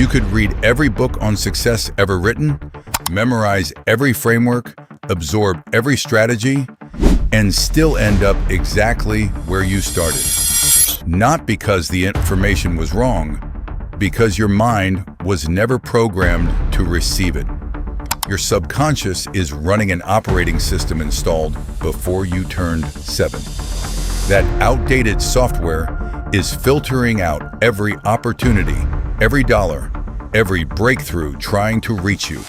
You could read every book on success ever written, memorize every framework, absorb every strategy, and still end up exactly where you started. Not because the information was wrong, because your mind was never programmed to receive it. Your subconscious is running an operating system installed before you turned 7. That outdated software is filtering out every opportunity, every dollar, every breakthrough trying to reach you.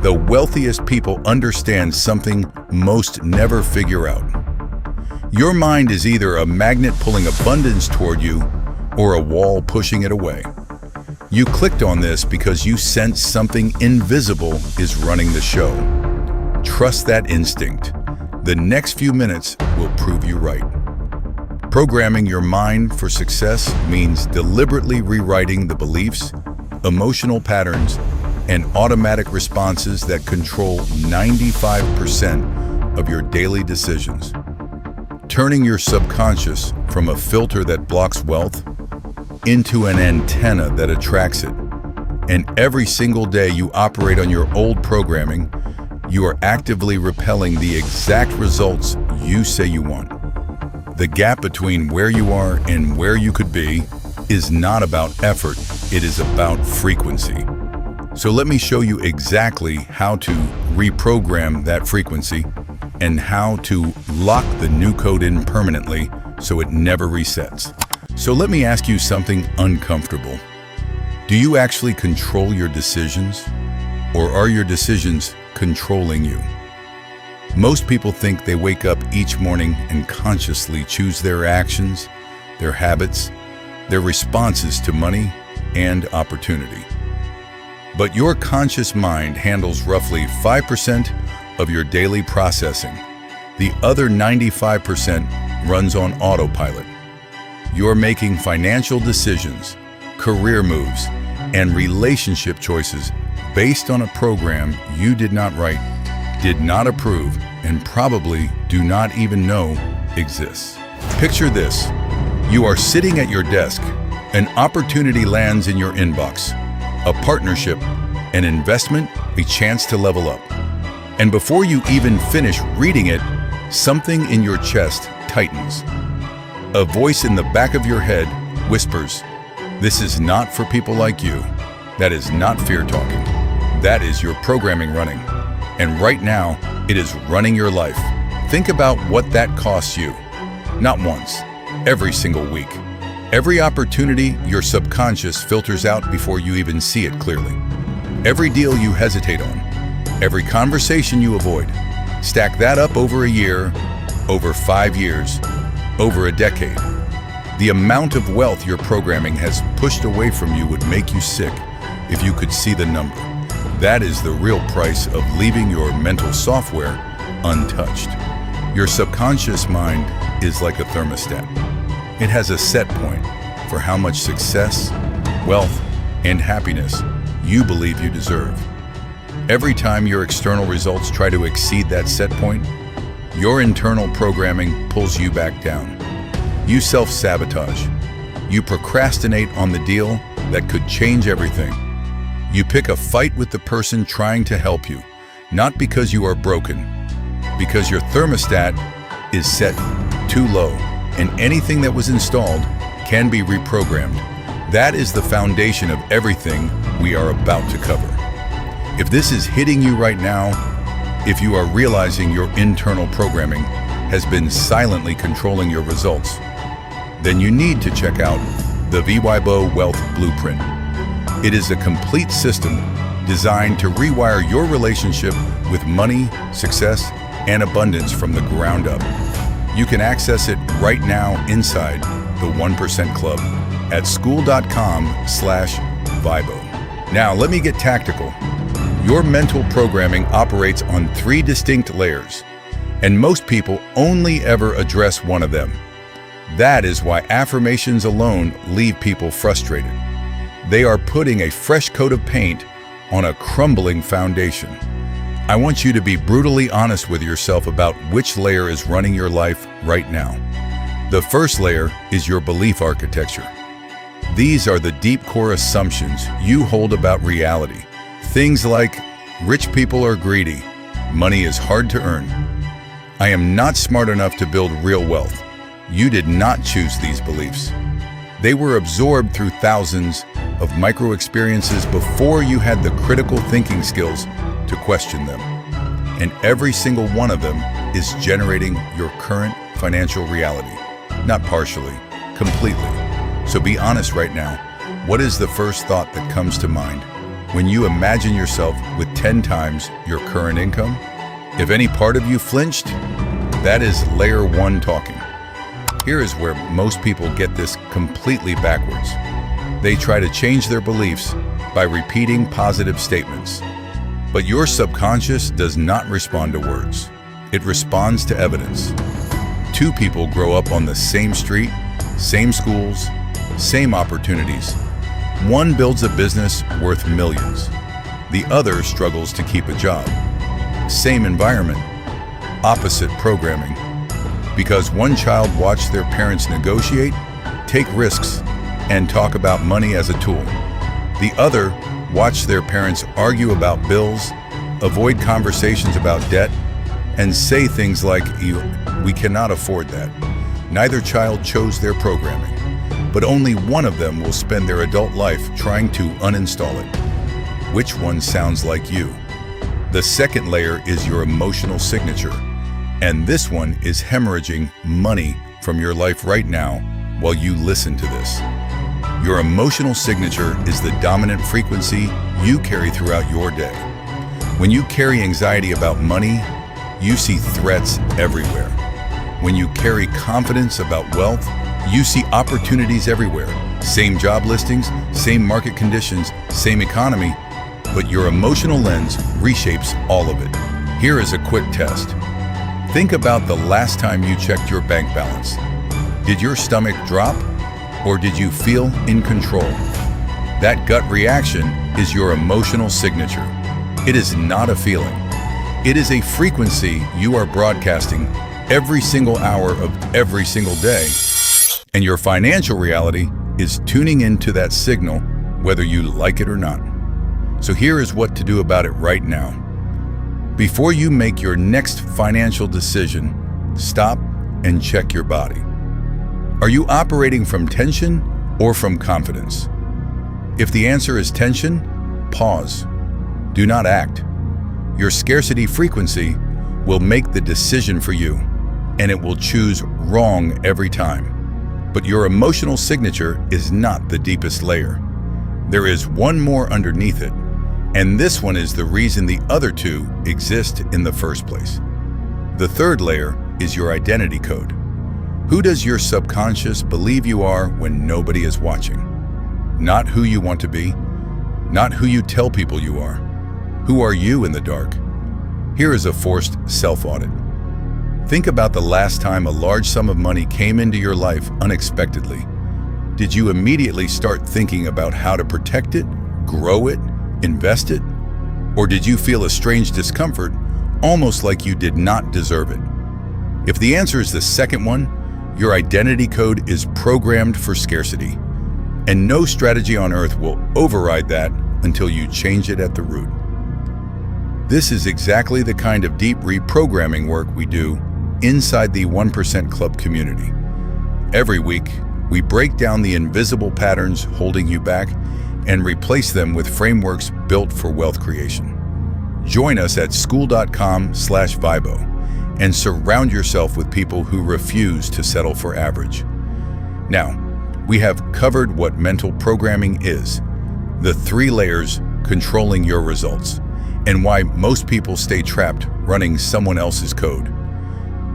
The wealthiest people understand something most never figure out. Your mind is either a magnet pulling abundance toward you or a wall pushing it away. You clicked on this because you sense something invisible is running the show. Trust that instinct. The next few minutes will prove you right. Programming your mind for success means deliberately rewriting the beliefs, emotional patterns, and automatic responses that control 95% of your daily decisions. Turning your subconscious from a filter that blocks wealth into an antenna that attracts it. And every single day you operate on your old programming, you are actively repelling the exact results you say you want. The gap between where you are and where you could be is not about effort, it is about frequency. So let me show you exactly how to reprogram that frequency and how to lock the new code in permanently so it never resets. So let me ask you something uncomfortable. Do you actually control your decisions, or are your decisions controlling you? Most people think they wake up each morning and consciously choose their actions, their habits, their responses to money and opportunity. But your conscious mind handles roughly 5% of your daily processing. The other 95% runs on autopilot. You're making financial decisions, career moves, and relationship choices based on a program you did not write, did not approve, and probably do not even know exists. Picture this. You are sitting at your desk. An opportunity lands in your inbox. A partnership, an investment, a chance to level up. And before you even finish reading it, something in your chest tightens. A voice in the back of your head whispers, "This is not for people like you." That is not fear talking. That is your programming running. And right now, it is running your life. Think about what that costs you. Not once, every single week. Every opportunity your subconscious filters out before you even see it clearly. Every deal you hesitate on. Every conversation you avoid. Stack that up over a year, over 5 years, over a decade. The amount of wealth your programming has pushed away from you would make you sick if you could see the number. That is the real price of leaving your mental software untouched. Your subconscious mind is like a thermostat. It has a set point for how much success, wealth, and happiness you believe you deserve. Every time your external results try to exceed that set point, your internal programming pulls you back down. You self-sabotage. You procrastinate on the deal that could change everything. You pick a fight with the person trying to help you, not because you are broken, because your thermostat is set too low, and anything that was installed can be reprogrammed. That is the foundation of everything we are about to cover. If this is hitting you right now, if you are realizing your internal programming has been silently controlling your results, then you need to check out the VYBO Wealth Blueprint. It is a complete system designed to rewire your relationship with money, success, and abundance from the ground up. You can access it right now inside the 1% Club at school.com/VYBO. Now let me get tactical. Your mental programming operates on 3 distinct layers, and most people only ever address one of them. That is why affirmations alone leave people frustrated. They are putting a fresh coat of paint on a crumbling foundation. I want you to be brutally honest with yourself about which layer is running your life right now. The first layer is your belief architecture. These are the deep core assumptions you hold about reality. Things like, rich people are greedy, money is hard to earn, I am not smart enough to build real wealth. You did not choose these beliefs. They were absorbed through thousands of micro experiences before you had the critical thinking skills to question them. And every single one of them is generating your current financial reality, not partially, completely. So be honest right now. What is the first thought that comes to mind when you imagine yourself with 10 times your current income? If any part of you flinched, that is layer 1 talking. Here is where most people get this completely backwards. They try to change their beliefs by repeating positive statements. But your subconscious does not respond to words. It responds to evidence. 2 people grow up on the same street, same schools, same opportunities. One builds a business worth millions. The other struggles to keep a job. Same environment, opposite programming. Because one child watched their parents negotiate, take risks, and talk about money as a tool. The other watched their parents argue about bills, avoid conversations about debt, and say things like, "We cannot afford that." Neither child chose their programming, but only one of them will spend their adult life trying to uninstall it. Which one sounds like you? The second layer is your emotional signature, and this one is hemorrhaging money from your life right now while you listen to this. Your emotional signature is the dominant frequency you carry throughout your day. When you carry anxiety about money, you see threats everywhere. When you carry confidence about wealth, you see opportunities everywhere. Same job listings, same market conditions, same economy, but your emotional lens reshapes all of it. Here is a quick test. Think about the last time you checked your bank balance. Did your stomach drop, or did you feel in control? That gut reaction is your emotional signature. It is not a feeling. It is a frequency you are broadcasting every single hour of every single day. And your financial reality is tuning into that signal, whether you like it or not. So here is what to do about it right now. Before you make your next financial decision, stop and check your body. Are you operating from tension or from confidence? If the answer is tension, pause. Do not act. Your scarcity frequency will make the decision for you, and it will choose wrong every time. But your emotional signature is not the deepest layer. There is one more underneath it, and this one is the reason the other 2 exist in the first place. The third layer is your identity code. Who does your subconscious believe you are when nobody is watching? Not who you want to be, not who you tell people you are. Who are you in the dark? Here is a forced self-audit. Think about the last time a large sum of money came into your life unexpectedly. Did you immediately start thinking about how to protect it, grow it, invest it? Or did you feel a strange discomfort, almost like you did not deserve it? If the answer is the second one, your identity code is programmed for scarcity, and no strategy on earth will override that until you change it at the root. This is exactly the kind of deep reprogramming work we do inside the 1% Club community. Every week, we break down the invisible patterns holding you back and replace them with frameworks built for wealth creation. Join us at school.com/VYBO and surround yourself with people who refuse to settle for average. Now, we have covered what mental programming is, the 3 layers controlling your results, and why most people stay trapped running someone else's code.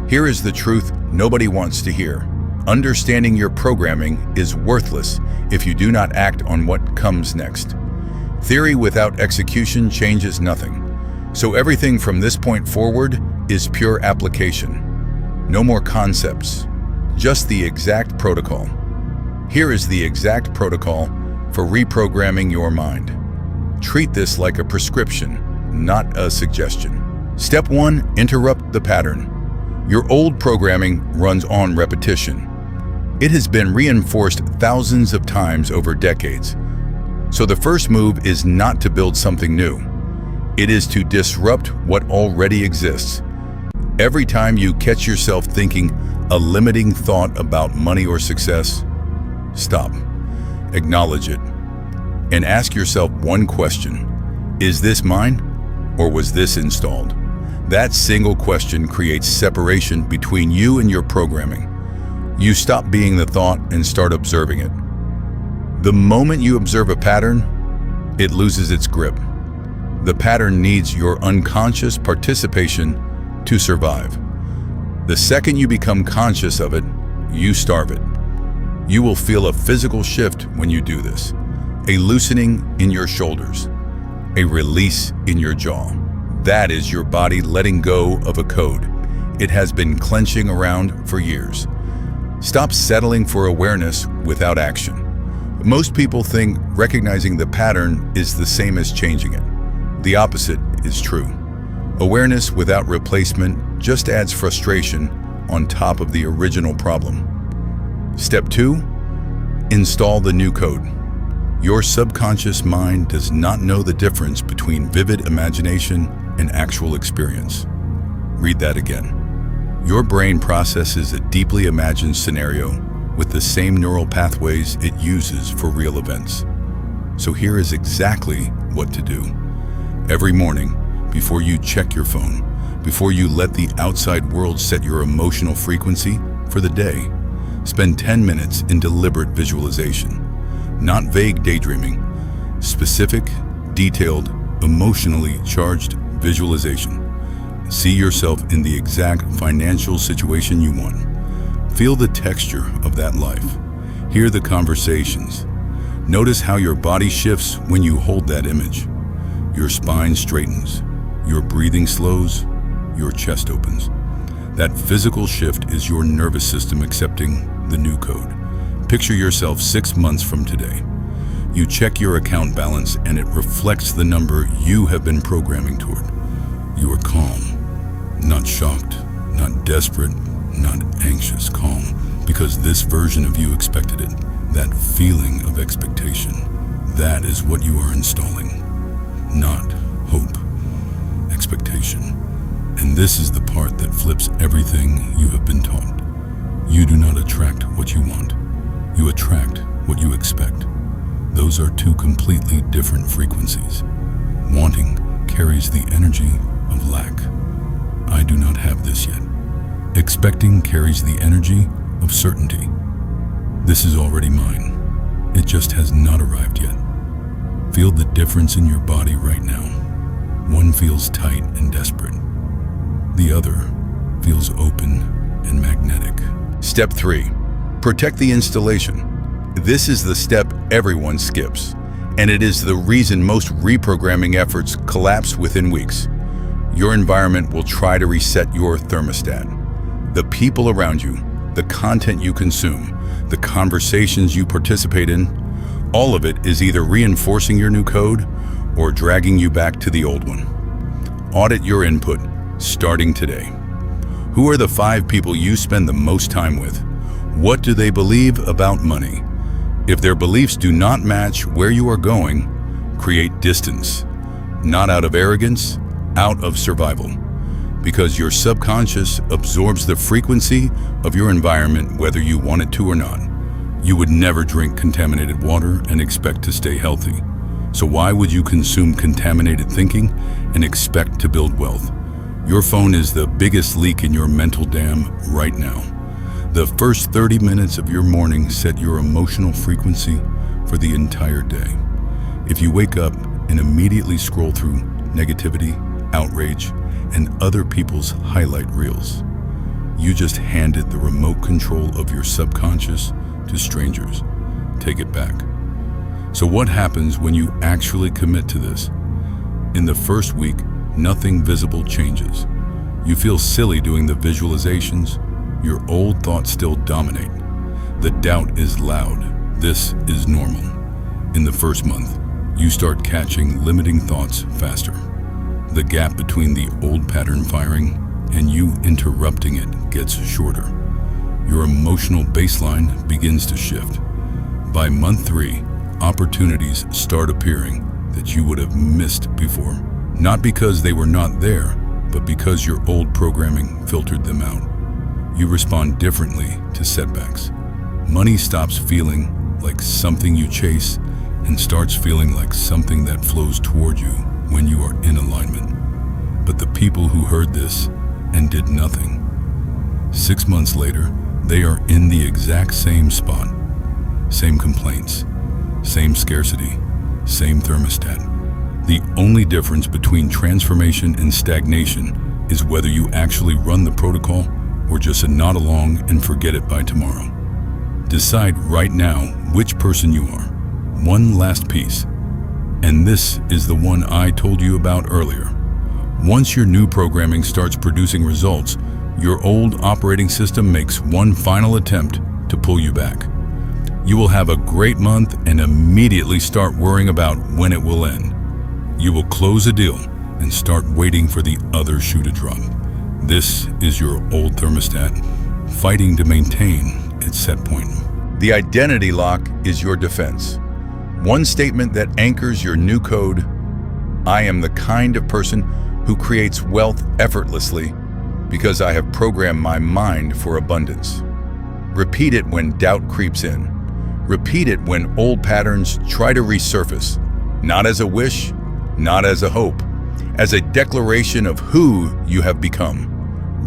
Here is the truth nobody wants to hear. Understanding your programming is worthless if you do not act on what comes next. Theory without execution changes nothing. So everything from this point forward is pure application. No more concepts, just the exact protocol. Here is the exact protocol for reprogramming your mind. Treat this like a prescription, not a suggestion. Step 1, interrupt the pattern. Your old programming runs on repetition. It has been reinforced thousands of times over decades. So the first move is not to build something new. It is to disrupt what already exists. Every time you catch yourself thinking a limiting thought about money or success, stop, acknowledge it, and ask yourself one question. Is this mine, or was this installed? That single question creates separation between you and your programming. You stop being the thought and start observing it. The moment you observe a pattern, it loses its grip. The pattern needs your unconscious participation to survive. The second you become conscious of it, you starve it. You will feel a physical shift when you do this, a loosening in your shoulders, a release in your jaw. That is your body letting go of a code it has been clenching around for years. Stop settling for awareness without action. Most people think recognizing the pattern is the same as changing it. The opposite is true. Awareness without replacement just adds frustration on top of the original problem. Step 2, install the new code. Your subconscious mind does not know the difference between vivid imagination and actual experience. Read that again. Your brain processes a deeply imagined scenario with the same neural pathways it uses for real events. So here is exactly what to do. Every morning, before you check your phone, before you let the outside world set your emotional frequency for the day, spend 10 minutes in deliberate visualization. Not vague daydreaming, specific, detailed, emotionally charged visualization. See yourself in the exact financial situation you want. Feel the texture of that life. Hear the conversations. Notice how your body shifts when you hold that image. Your spine straightens, your breathing slows, your chest opens. That physical shift is your nervous system accepting the new code. Picture yourself 6 months from today. You check your account balance and it reflects the number you have been programming toward. You are calm, not shocked, not desperate, not anxious, calm, because this version of you expected it. That feeling of expectation, that is what you are installing. Not hope, expectation. And this is the part that flips everything you have been taught. You do not attract what you want. You attract what you expect. Those are two completely different frequencies. Wanting carries the energy of lack. I do not have this yet. Expecting carries the energy of certainty. This is already mine. It just has not arrived yet. Feel the difference in your body right now. One feels tight and desperate. The other feels open and magnetic. Step 3. Protect the installation. This is the step everyone skips, and it is the reason most reprogramming efforts collapse within weeks. Your environment will try to reset your thermostat. The people around you, the content you consume, the conversations you participate in, all of it is either reinforcing your new code or dragging you back to the old one. Audit your input, starting today. Who are the 5 people you spend the most time with? What do they believe about money? If their beliefs do not match where you are going, create distance. Not out of arrogance, out of survival. Because your subconscious absorbs the frequency of your environment whether you want it to or not. You would never drink contaminated water and expect to stay healthy. So why would you consume contaminated thinking and expect to build wealth? Your phone is the biggest leak in your mental dam right now. The first 30 minutes of your morning set your emotional frequency for the entire day. If you wake up and immediately scroll through negativity, outrage, and other people's highlight reels, you just handed the remote control of your subconscious to strangers. Take it back. So what happens when you actually commit to this? In the first week, nothing visible changes. You feel silly doing the visualizations. Your old thoughts still dominate. The doubt is loud. This is normal. In the first month, you start catching limiting thoughts faster. The gap between the old pattern firing and you interrupting it gets shorter. your emotional baseline begins to shift. By month 3, opportunities start appearing that you would have missed before. Not because they were not there, but because your old programming filtered them out. You respond differently to setbacks. Money stops feeling like something you chase and starts feeling like something that flows toward you when you are in alignment. But the people who heard this and did nothing, 6 months later, they are in the exact same spot. Same complaints, same scarcity, same thermostat. The only difference between transformation and stagnation is whether you actually run the protocol or just nod along and forget it by tomorrow. Decide right now which person you are. One last piece, and this is the one I told you about earlier. Once your new programming starts producing results, your old operating system makes one final attempt to pull you back. You will have a great month and immediately start worrying about when it will end. You will close a deal and start waiting for the other shoe to drop. This is your old thermostat fighting to maintain its set point. The identity lock is your defense. One statement that anchors your new code: I am the kind of person who creates wealth effortlessly because I have programmed my mind for abundance. Repeat it when doubt creeps in. Repeat it when old patterns try to resurface, not as a wish, not as a hope, as a declaration of who you have become.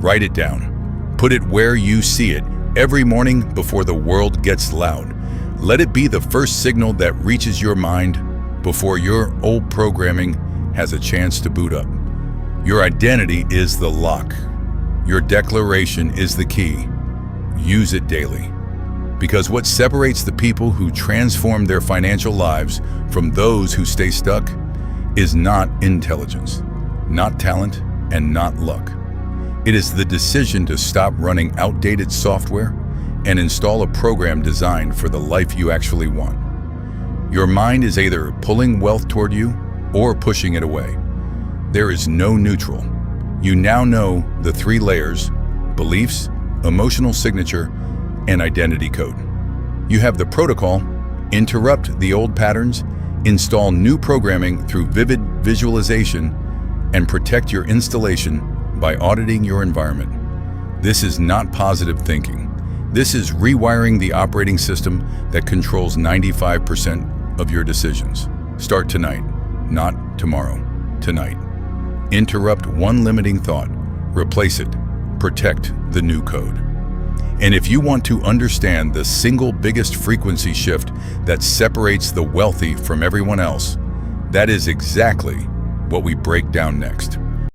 Write it down. Put it where you see it every morning before the world gets loud. Let it be the first signal that reaches your mind before your old programming has a chance to boot up. Your identity is the lock. Your declaration is the key. Use it daily. Because what separates the people who transform their financial lives from those who stay stuck is not intelligence, not talent, and not luck. It is the decision to stop running outdated software and install a program designed for the life you actually want. Your mind is either pulling wealth toward you or pushing it away. There is no neutral. You now know the 3 layers: beliefs, emotional signature, and identity code. You have the protocol: interrupt the old patterns, install new programming through vivid visualization, and protect your installation by auditing your environment. This is not positive thinking. This is rewiring the operating system that controls 95% of your decisions. Start tonight, not tomorrow. Tonight. Interrupt one limiting thought. Replace it. Protect the new code. And if you want to understand the single biggest frequency shift that separates the wealthy from everyone else, that is exactly what we break down next.